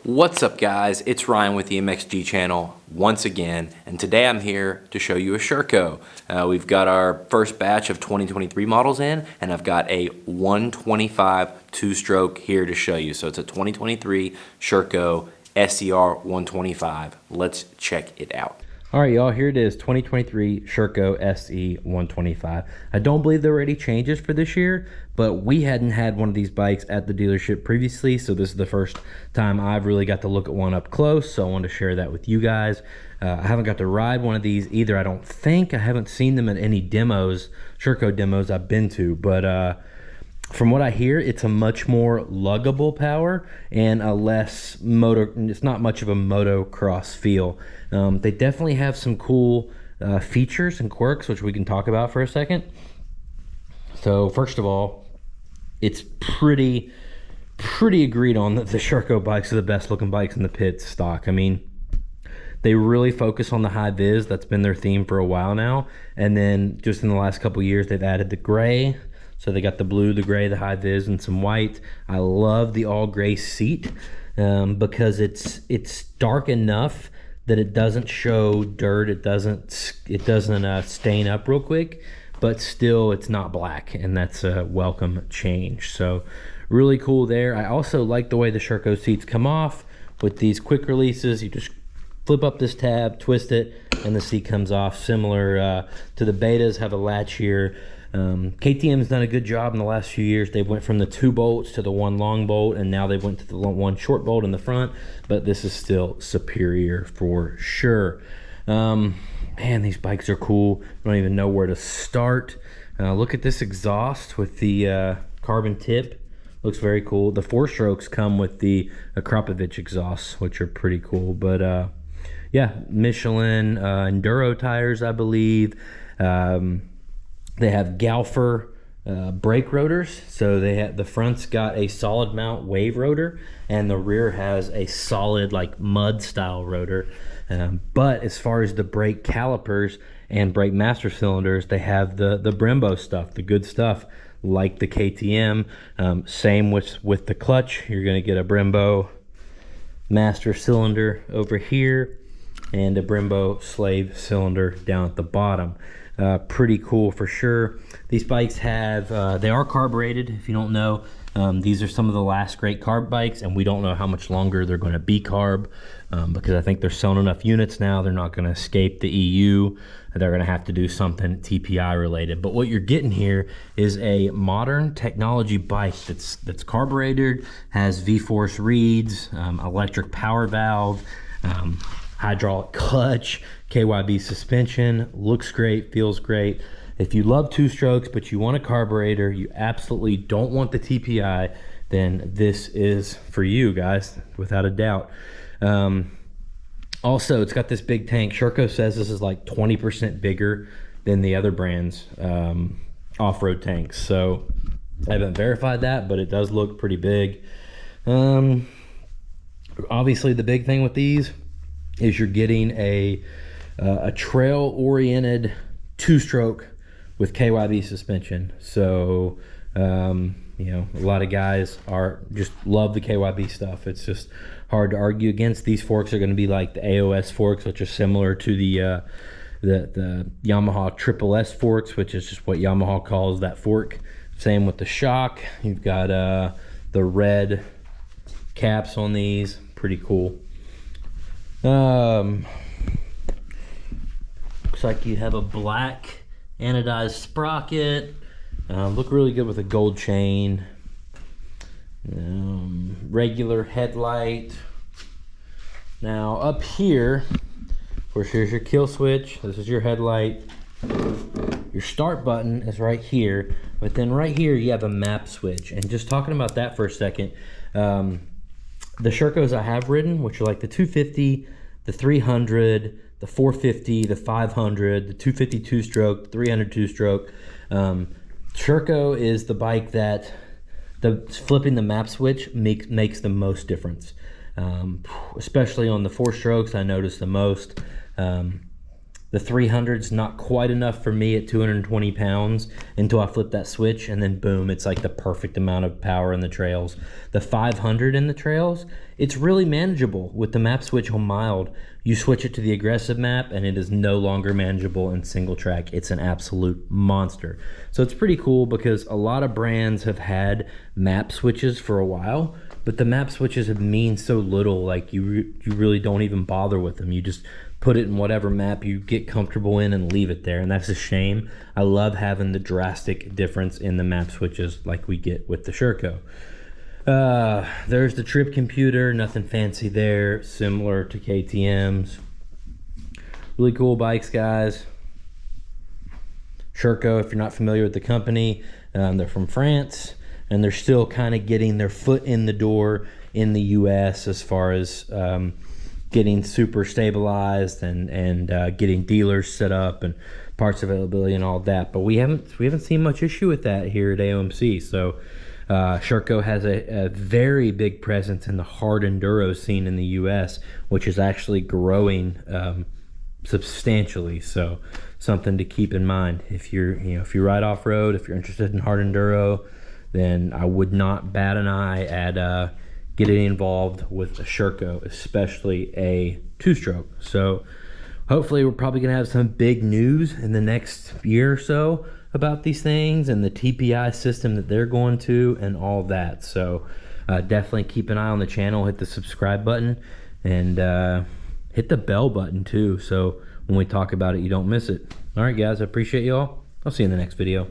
What's up guys, it's Ryan with the MXG channel once again, and today I'm here to show you a Sherco. We've got our first batch of 2023 models in, and I've got a 125 two-stroke here to show you. So it's a 2023 Sherco SER 125. Let's check it out. All right, y'all, here it is, 2023 Sherco SE 125. I don't believe there were any changes for this year, but we hadn't had one of these bikes at the dealership previously, so this is the first time I've really got to look at one up close, so I wanted to share that with you guys. I haven't got to ride one of these either, I don't think. I haven't seen them at any demos, Sherco demos I've been to, but from what I hear, it's a much more luggable power and a less it's not much of a motocross feel. They definitely have some cool features and quirks, which we can talk about for a second. So first of all, it's pretty agreed on that the Sherco bikes are the best looking bikes in the pit stock. I mean, they really focus on the high vis. That's been their theme for a while now. And then just in the last couple years, they've added the gray. So they got the blue, the gray, the high vis, and some white. I love the all gray seat because it's dark enough that it doesn't show dirt. It doesn't stain up real quick, but still it's not black, and that's a welcome change. So really cool there. I also like the way the Sherco seats come off with these quick releases. You just flip up this tab, twist it, and the seat comes off. Similar to the Betas, have a latch here. KTM's done a good job in the last few years. They went from the 2 bolts to the 1 long bolt, and now they went to the 1 short bolt in the front, but this is still superior for sure. Man, these bikes are cool. I don't even know where to start. Look at this exhaust with the carbon tip. Looks very cool. The 4-strokes come with the Akrapovic exhausts, which are pretty cool. But yeah, Michelin Enduro tires, I believe. They have Galfer brake rotors, so the front's got a solid mount wave rotor, and the rear has a solid like mud style rotor. But as far as the brake calipers and brake master cylinders, they have the Brembo stuff, the good stuff, like the KTM. Same with the clutch. You're going to get a Brembo master cylinder over here and a Brembo slave cylinder down at the bottom. Pretty cool for sure. These bikes have they are carbureted, if you don't know. These are some of the last great carb bikes, and we don't know how much longer they're going to be carb, because I think they're selling enough units now, they're not going to escape the EU. They're going to have to do something TPI related. But what you're getting here is a modern technology bike that's carbureted, has V-force reeds, electric power valve, hydraulic clutch, KYB suspension. Looks great, feels great. If you love 2-strokes but you want a carburetor, you absolutely don't want the TPI, then this is for you guys, without a doubt. Also, it's got this big tank. Sherco says this is like 20% bigger than the other brands' off-road tanks. So I haven't verified that, but it does look pretty big. Obviously, the big thing with these is you're getting a trail-oriented 2-stroke with KYB suspension. So you know, a lot of guys just love the KYB stuff. It's just hard to argue against. These forks are going to be like the AOS forks, which are similar to the Yamaha Triple S forks, which is just what Yamaha calls that fork. Same with the shock. You've got the red caps on these. Pretty cool. Looks like you have a black anodized sprocket. Look really good with a gold chain. Regular headlight. Now up here, of course, here's your kill switch. This is your headlight. Your start button is right here, but then right here you have a map switch. And just talking about that for a second, the Shercos I have ridden, which are like the 250, the 300, the 450, the 500, the 250 2-stroke, the 300 2-stroke. Sherco is the bike that flipping the map switch makes the most difference. Especially on the 4-strokes, I noticed the most. The 300's not quite enough for me at 220 pounds until I flip that switch, and then boom, it's like the perfect amount of power in the trails. The 500 in the trails, it's really manageable with the map switch on mild. You switch it to the aggressive map and it is no longer manageable in single track. It's an absolute monster. So it's pretty cool because a lot of brands have had map switches for a while, but the map switches have mean so little, like you really don't even bother with them. You just put it in whatever map you get comfortable in and leave it there, and that's a shame. I love having the drastic difference in the map switches like we get with the Sherco. There's the trip computer, nothing fancy there, similar to KTM's. Really cool bikes, guys. Sherco, if you're not familiar with the company, they're from France, and they're still kind of getting their foot in the door in the US as far as getting super stabilized and getting dealers set up and parts availability and all that. But we haven't seen much issue with that here at AOMC. So Sherco has a very big presence in the hard enduro scene in the US, which is actually growing substantially. So something to keep in mind if if you ride off road, if you're interested in hard enduro, then I would not bat an eye at getting involved with a Sherco, especially a two-stroke. So hopefully we're probably gonna have some big news in the next year or so about these things and the TPI system that they're going to and all that. So definitely keep an eye on the channel, hit the subscribe button, and hit the bell button too, so when we talk about it you don't miss it. All right guys, I appreciate y'all. I'll see you in the next video.